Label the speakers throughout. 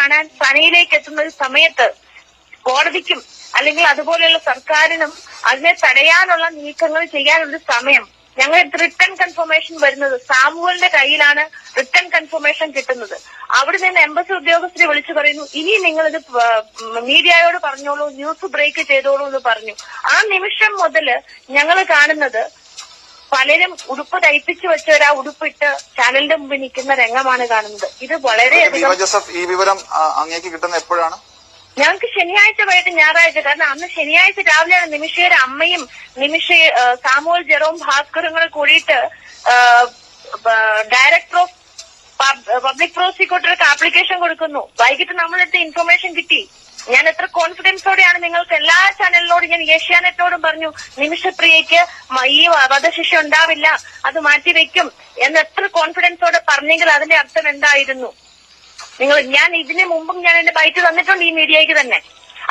Speaker 1: കാണാൻ സനയിലേക്ക് എത്തുന്ന ഒരു സമയത്ത് കോടതിക്കും അല്ലെങ്കിൽ അതുപോലെയുള്ള സർക്കാരിനും അതിനെ തടയാനുള്ള നീക്കങ്ങൾ ചെയ്യാനുള്ള സമയം ഞങ്ങൾ റിട്ടേൺ കൺഫർമേഷൻ വരുന്നത് സാമുവലിന്റെ കയ്യിലാണ് റിട്ടേൺ കൺഫർമേഷൻ കിട്ടുന്നത്. അവിടെ നിന്ന് എംബസി ഉദ്യോഗസ്ഥരെ വിളിച്ചു പറയുന്നു, ഇനി നിങ്ങളിത് മീഡിയയോട് പറഞ്ഞോളൂ, ന്യൂസ് ബ്രേക്ക് ചെയ്തോളൂ എന്ന് പറഞ്ഞു. ആ നിമിഷം മുതല് ഞങ്ങൾ കാണുന്നത് പലരും ഉടുപ്പ് തയ്പ്പിച്ചു വെച്ചവർ ആ ഉടുപ്പിട്ട് ചാനലിന്റെ മുമ്പിൽ നിൽക്കുന്ന രംഗമാണ് കാണുന്നത്. ഇത് വളരെയധികം.
Speaker 2: ഈ വിവരം അങ്ങേക്ക് കിട്ടുന്ന എപ്പോഴാണ്?
Speaker 1: ഞങ്ങൾക്ക് ശനിയാഴ്ച വൈകിട്ട് ഞായറാഴ്ച. കാരണം അന്ന് ശനിയാഴ്ച രാവിലെയാണ് നിമിഷയുടെ അമ്മയും സാമുവൽ ജെറോം ഭാസ്കറും കൂടെ കൂടിയിട്ട് ഡയറക്ടർ ഓഫ് പബ്ലിക് പ്രോസിക്യൂട്ടർക്ക് ആപ്ലിക്കേഷൻ കൊടുക്കുന്നു. വൈകിട്ട് നമ്മളെടുത്ത് ഇൻഫർമേഷൻ കിട്ടി. ഞാൻ എത്ര കോൺഫിഡൻസോടെയാണ് നിങ്ങൾക്ക് എല്ലാ ചാനലിനോടും, ഞാൻ ഏഷ്യാനെറ്റിനോടും പറഞ്ഞു, നിമിഷപ്രിയയ്ക്ക് ഈ വധശിക്ഷ ഉണ്ടാവില്ല, അത് മാറ്റിവെക്കും എന്ന് എത്ര കോൺഫിഡൻസോടെ പറഞ്ഞെങ്കിൽ അതിന്റെ അർത്ഥം എന്തായിരുന്നു? ഞാൻ ഇതിനു മുമ്പും ഞാൻ എന്റെ ബൈറ്റ് തന്നിട്ടുണ്ട് ഈ മീഡിയയ്ക്ക് തന്നെ.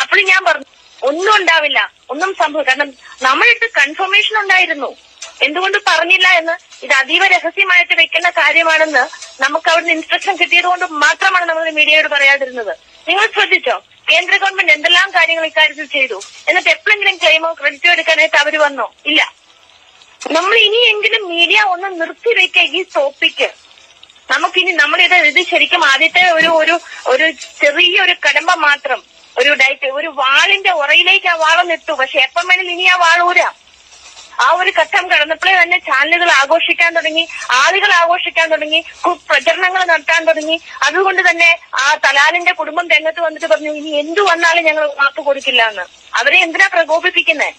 Speaker 1: അപ്പോഴും ഞാൻ പറഞ്ഞു ഒന്നും ഉണ്ടാവില്ല, ഒന്നും സംഭവിക്കും. കാരണം നമ്മളെടുത്ത് കൺഫർമേഷൻ ഉണ്ടായിരുന്നു. എന്തുകൊണ്ട് പറഞ്ഞില്ല എന്ന്, ഇത് അതീവ രഹസ്യമായിട്ട് വെക്കുന്ന കാര്യമാണെന്ന് നമുക്ക് അവിടുന്ന് ഇൻസ്ട്രക്ഷൻ കിട്ടിയത് കൊണ്ട് മാത്രമാണ് നമ്മൾ മീഡിയയോട് പറയാതിരുന്നത്. നിങ്ങൾ ശ്രദ്ധിച്ചോ, കേന്ദ്ര ഗവൺമെന്റ് എന്തെല്ലാം കാര്യങ്ങൾ ഇക്കാര്യത്തിൽ ചെയ്തു. എന്നിട്ട് എപ്പോഴെങ്കിലും ക്ലെയിമോ ക്രെഡിറ്റോ എടുക്കാനായിട്ട് അവര് വന്നോ? ഇല്ല. നമ്മൾ ഇനിയെങ്കിലും മീഡിയ ഒന്ന് നിർത്തിവെക്കുക ഈ ടോപ്പിക്ക്. നമുക്കിനി ഇത് ശരിക്കും ആദ്യത്തെ ഒരു ചെറിയൊരു കടമ്പ മാത്രം, ഒരു വാളിന്റെ ഉറയിലേക്ക് ആ വാളൊന്നിട്ടു. പക്ഷെ എപ്പം വേണമെങ്കിലും ഇനി ആ വാളൂരാം. ആ ഒരു ഘട്ടം കടന്നപ്പോഴേ തന്നെ ചാനലുകൾ ആഘോഷിക്കാൻ തുടങ്ങി, ആളുകൾ ആഘോഷിക്കാൻ തുടങ്ങി, പ്രചരണങ്ങൾ നടത്താൻ തുടങ്ങി. അതുകൊണ്ട് തന്നെ ആ തലാലിന്റെ കുടുംബം രംഗത്ത് വന്നിട്ട് പറഞ്ഞു, ഇനി എന്തു വന്നാലും ഞങ്ങൾ മാപ്പ് കൊടുക്കില്ല എന്ന്. അവരെ എന്തിനാ പ്രകോപിപ്പിക്കുന്നേ?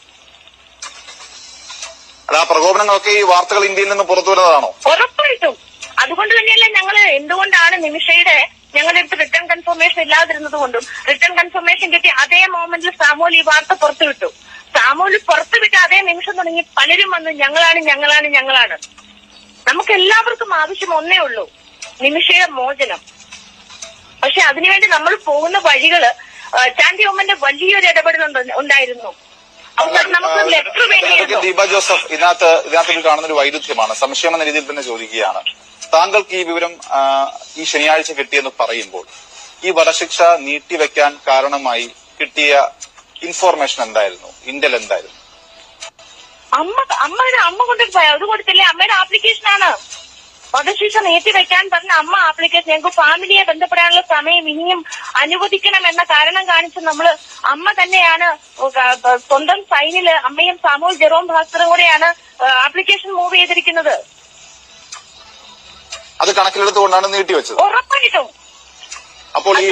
Speaker 2: പ്രകോപനങ്ങളൊക്കെ ഈ വാർത്തകൾ ഇന്ത്യയിൽ നിന്ന് പുറത്തു വരുന്നതാണോ?
Speaker 1: ഉറപ്പായിട്ടും. അതുകൊണ്ട് തന്നെയല്ല എന്തുകൊണ്ടാണ് നിമിഷയുടെ ഞങ്ങളുടെ അടുത്ത് റിട്ടേൺ കൺഫർമേഷൻ ഇല്ലാതിരുന്നത് കൊണ്ടും റിട്ടേൺ കൺഫർമേഷൻ കിട്ടി അതേ മൊമെന്റിൽ സാമുവൽ ഈ വാർത്ത പുറത്തുവിട്ടു. സാമുവൽ പുറത്തുവിട്ട അതേ നിമിഷം തുടങ്ങി പലരും വന്ന് ഞങ്ങളാണ്. നമുക്ക് എല്ലാവർക്കും ആവശ്യം ഒന്നേ ഉള്ളൂ, നിമിഷയുടെ മോചനം. പക്ഷെ അതിനുവേണ്ടി നമ്മൾ പോകുന്ന വഴികള് ചാണ്ടി ഉമ്മന്റെ വലിയൊരു ഇടപെടൽ ഉണ്ടായിരുന്നു. നമുക്ക് ലെറ്റർ വേണ്ടിയിരുന്നു.
Speaker 2: ദീപ ജോസഫ്, ഇതിനകത്ത് കാണുന്ന ഒരു വൈരുദ്ധ്യമാണ്. സംശയം എന്ന രീതിയിൽ തന്നെ ചോദിക്കുകയാണ്, താങ്കൾക്ക് ഈ വിവരം ഈ ശനിയാഴ്ച കിട്ടിയെന്ന് പറയുമ്പോൾ ഈ വധശിക്ഷ നീട്ടിവെക്കാൻ കാരണമായി കിട്ടിയ ഇൻഫോർമേഷൻ എന്തായിരുന്നു? ഇന്റൽ എന്തായിരുന്നു?
Speaker 1: അമ്മ കൊണ്ടിട്ട് പോയ അത് കൊടുത്തില്ലേ? അമ്മയുടെ ആപ്ലിക്കേഷനാണ് വധശിക്ഷ നീട്ടിവെക്കാൻ പറഞ്ഞ അമ്മ ആപ്ലിക്കേഷൻ. ഞങ്ങൾക്ക് ഫാമിലിയെ ബന്ധപ്പെടാനുള്ള സമയം ഇനിയും അനുവദിക്കണം എന്ന കാരണം കാണിച്ച് അമ്മ തന്നെയാണ് സ്വന്തം സൈനില് അമ്മയും സാമുവൽ ജെറോം ഭാസ്കറും കൂടെയാണ് ആപ്ലിക്കേഷൻ മൂവ് ചെയ്തിരിക്കുന്നത്.
Speaker 2: അത് കണക്കിലെടുത്തുകൊണ്ടാണ് നീട്ടിവെച്ചത്.
Speaker 1: ഉറപ്പായിട്ടും.
Speaker 2: അപ്പോൾ ഈ